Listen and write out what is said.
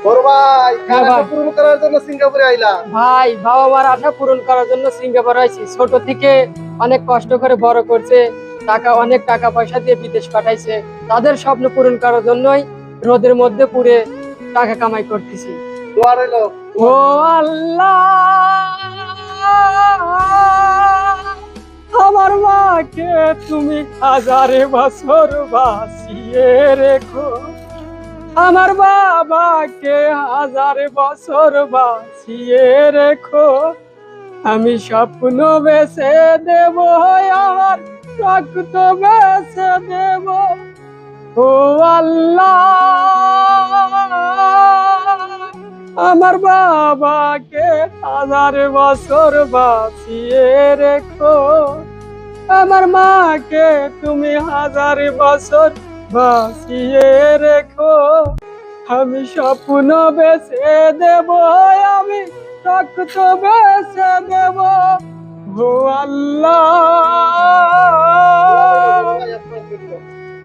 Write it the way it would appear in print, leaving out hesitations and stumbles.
বড় ভাই হ্যাঁ ভাই। পূরণ করার জন্য সিঙ্গাপুরে আইলাম। ভাই, বাবা মার আশা পূরণ করার জন্য সিঙ্গাপুর আইছি। ছোট থেকে অনেক কষ্ট করে বড় করছে, অনেক টাকা পয়সা দিয়ে বিদেশ পাঠাইছে। তাদের স্বপ্ন পূরণ করার জন্যই রোদের মধ্যে পুড়ে টাকা কামাই করতেছি। দোয়া রইলো। ও আল্লাহ, আমার মাকে তুমি হাজারে বছর বাঁচিয়ে রেখো, আমার বাবাকে হাজার বছর বাঁচিয়ে রেখো। আমি স্বপ্ন বেছে দেব, আমার রক্ত বেছে দেব। ও আল্লাহ, আমার বাবাকে হাজার বছর বাঁচিয়ে রেখো, আমার মাকে তুমি হাজার বছর বাঁচিয়ে রেখো। আমি স্বপ্ন বেছে দেব, আমি রক্ত বেছে দেব। ও আল্লাহ,